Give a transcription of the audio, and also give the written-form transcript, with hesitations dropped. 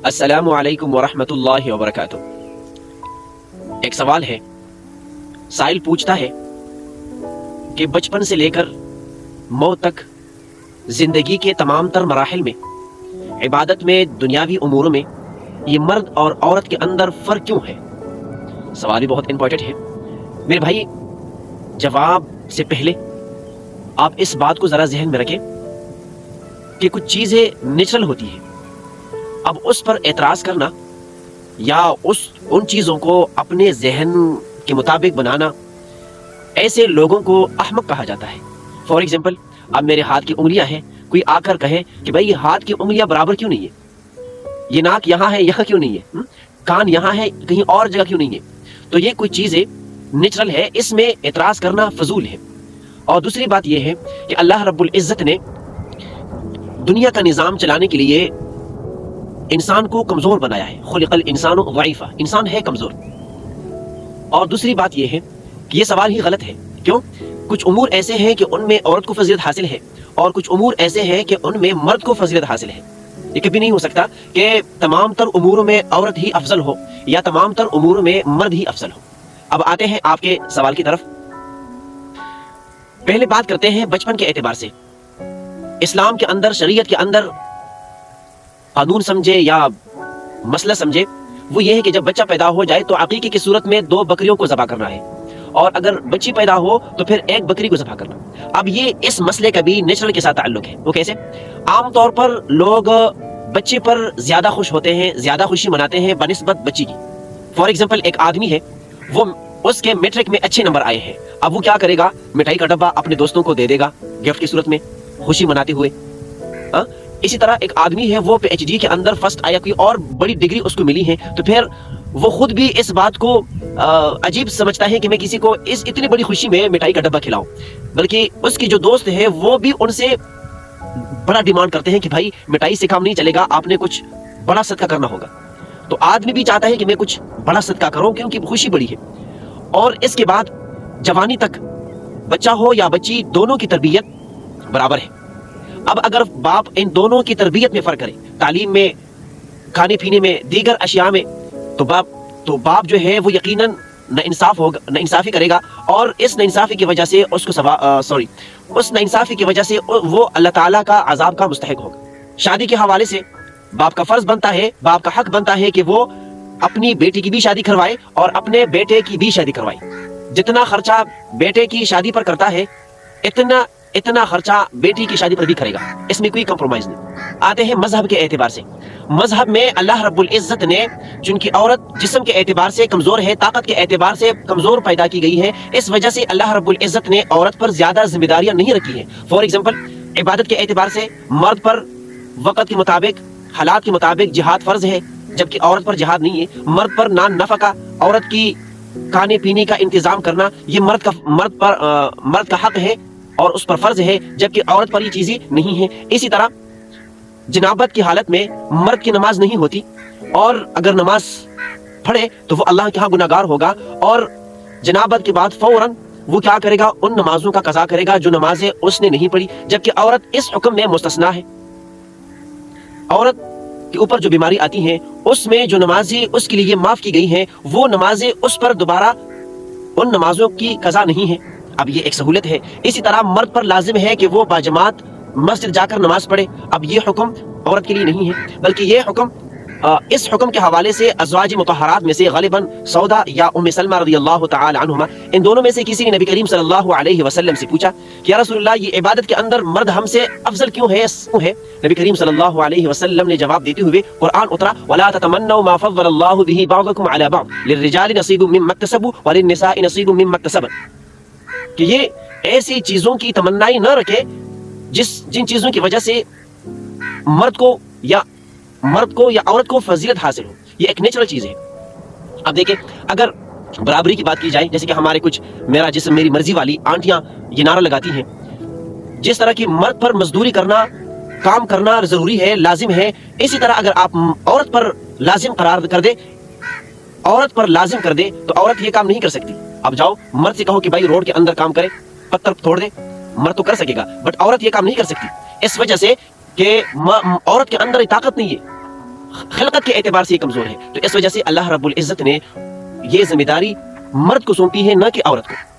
अस्सलामु अलैकुम वरहमतुल्लाहि वबरकातुह। एक सवाल है, साइल पूछता है कि बचपन से लेकर मौत तक जिंदगी के तमाम तर मराहिल में, इबादत में, दुनियावी उमूरों में ये मर्द और औरत के अंदर फ़र्क क्यों है? सवाल भी बहुत इंपॉर्टेंट है मेरे भाई। जवाब से पहले आप इस बात को ज़रा जहन में रखें कि कुछ चीज़ें नेचुरल होती हैं, अब उस पर एतराज़ करना या उन चीज़ों को अपने जहन के मुताबिक बनाना, ऐसे लोगों को अहमक कहा जाता है। फॉर एग्जाम्पल, अब मेरे हाथ की उंगलियां हैं, कोई आकर कहे कि भाई ये हाथ की उंगलियां बराबर क्यों नहीं है, ये नाक यहाँ है यहाँ क्यों नहीं है, कान यहाँ है कहीं और जगह क्यों नहीं है, तो ये कोई चीज़ें नेचुरल है, इसमें एतराज़ करना फजूल है। और दूसरी बात यह है कि अल्लाह रब्बुल इज़्ज़त ने दुनिया का निज़ाम चलाने के लिए इंसान को कमज़ोर बनाया है। खुलिक़ल इंसानु ज़ईफ़ा, इंसान है कमज़ोर। और दूसरी बात यह है कि ये सवाल ही गलत है। क्यों? कुछ उमूर ऐसे हैं कि उनमें औरत को फजीलत हासिल है और कुछ उमूर ऐसे हैं कि उनमें मर्द को फजीलत हासिल है। ये कभी नहीं हो सकता कि तमाम तर उमूरों में औरत ही अफजल हो या तमाम तर उमूरों में मर्द ही अफजल हो। अब आते हैं आपके सवाल की तरफ। पहले बात करते हैं बचपन के एतबार से। इस्लाम के अंदर, शरीयत के अंदर कानून समझे या मसला समझे वो ये है कि जब बच्चा पैदा हो जाए तो अकीके की सूरत में 2 बकरियों को ज़बह करना है, और अगर बच्ची पैदा हो तो फिर 1 बकरी को ज़बह करना। अब ये इस मसले का भी नेचुरल के साथ ताल्लुक है। वो कैसे? आमतौर पर लोग बच्चे पर ज्यादा खुश होते हैं, ज्यादा खुशी मनाते हैं बनिस्बत बच्ची की। फॉर एग्जाम्पल, एक आदमी है, वो उसके मैट्रिक में अच्छे नंबर आए हैं, अब वो क्या करेगा? मिठाई का डब्बा अपने दोस्तों को दे देगा गिफ्ट की सूरत में, खुशी मनाते हुए। इसी तरह एक आदमी है, वो PhD के अंदर फर्स्ट आया, कोई और बड़ी डिग्री उसको मिली है, तो फिर वो खुद भी इस बात को अजीब समझता है कि मैं किसी को इस इतनी बड़ी खुशी में मिठाई का डब्बा खिलाऊं। बल्कि उसकी जो दोस्त है वो भी उनसे बड़ा डिमांड करते हैं कि भाई मिठाई से काम नहीं चलेगा, आपने कुछ बड़ा सदका करना होगा। तो आदमी भी चाहता है कि मैं कुछ बड़ा सदका करूं क्योंकि खुशी बड़ी है। और इसके बाद जवानी तक बच्चा हो या बच्ची, दोनों की तरबियत बराबर है। अब अगर बाप इन दोनों की तरबियत में फर्क करे, तालीम में, खाने पीने में, दीगर अशिया में, तो बाप जो है वो यकीनन नाइंसाफी करेगा, और इस नाइंसाफी की वजह से उसको उस नाइंसाफी की वजह से वो अल्लाह ताला का अजाब का मुस्तहिक होगा। शादी के हवाले से बाप का फर्ज बनता है, बाप का हक बनता है कि वो अपनी बेटी की भी शादी करवाए और अपने बेटे की भी शादी करवाए। जितना खर्चा बेटे की शादी पर करता है इतना खर्चा बेटी की शादी पर भी करेगा, इसमें कोई कंप्रोमाइज नहीं। आते हैं मजहब के एतबार से। मजहब में अल्लाह रब्बुल इज़्ज़त ने चूंकि औरत जिस्म के एतबार से कमजोर है, ताकत के एतबार से कमजोर पैदा की गई है, इस वजह से अल्लाह रब्बुल इज़्ज़त ने औरत पर ज्यादा जिम्मेदारियां नहीं रखी है। फॉर एग्जाम्पल, इबादत के एतबार से मर्द पर वक़्त के मुताबिक, हालात के मुताबिक जिहाद फर्ज है, जबकि औरत पर जिहाद नहीं है। मर्द पर नान नफका, औरत की खाने पीने का इंतजाम करना, ये मर्द का हक है और उस पर फर्ज है, जबकि औरत पर ये चीजें नहीं है। इसी तरह जनाबत की हालत में मर्द की नमाज नहीं होती, और अगर नमाज पढ़े तो वो अल्लाह के यहाँ गुनाहगार होगा, और जनाबत के बाद फौरन वो क्या करेगा? उन नमाजों का कज़ा करेगा जो नमाजें उसने नहीं पढ़ी, जबकि औरत इस हुक्म में मुस्तस्ना है। औरत के ऊपर जो बीमारी आती है उसमें जो नमाजें उसके लिए माफ की गई हैं, वो नमाजें उस पर दोबारा उन नमाजों की कज़ा नहीं है। अब ये एक सहूलत है। इसी तरह मर्द पर लाजिम है कि वो बाजमात मस्जिद जाकर नमाज पढ़े। अब ये हुक्म औरत के लिए नहीं है, बल्कि ये हुक्म इस हुक्म के हवाले से अज़वाज मुतहहरात में से गालिबन सौदा या उम्मे सलमा रज़ियल्लाहु तआला अन्हुमा, इन दोनों में से किसी ने नबी करीम सल्लल्लाहु अलैहि वसल्लम से पूछा कि या रसूलल्लाह, ये इबादत के अंदर मर्द हमसे अफजल क्यों है? नबी करीम सल्लल्लाहु अलैहि वसल्लम ने जवाब देते हुए कुरान उतरा, वला ततमन्नौ मा फद्दलल्लाहु बिही बअदकुम अला बअद लिर्रिजालि नसीबुम मिम्मा इक्तसबू व लिन्निसाइ नसीबुम मिम्मा इक्तसबन, कि ये ऐसी चीजों की तमन्नाएं न रखे जिन चीजों की वजह से मर्द को या औरत को फजीलत हासिल हो। ये एक नेचुरल चीज है। अब देखें, अगर बराबरी की बात की जाए, जैसे कि हमारे कुछ मेरा जिस्म मेरी मर्जी वाली आंटियां ये नारा लगाती हैं, जिस तरह की मर्द पर मजदूरी करना, काम करना जरूरी है, लाजिम है, इसी तरह अगर आप औरत पर लाजिम करार कर दे, तो औरत ये काम नहीं कर सकती। अब जाओ मर्द से कहो कि भाई रोड के अंदर काम करे, पत्थर तोड़ दे, मर्द तो कर सकेगा, बट औरत ये काम नहीं कर सकती। इस वजह से कि औरत के अंदर ताकत नहीं है, خلقت کے اعتبار سے یہ کمزور ہے، تو اس وجہ سے اللہ رب العزت نے یہ ذمہ داری مرد کو سونپی ہے، نہ کہ عورت کو۔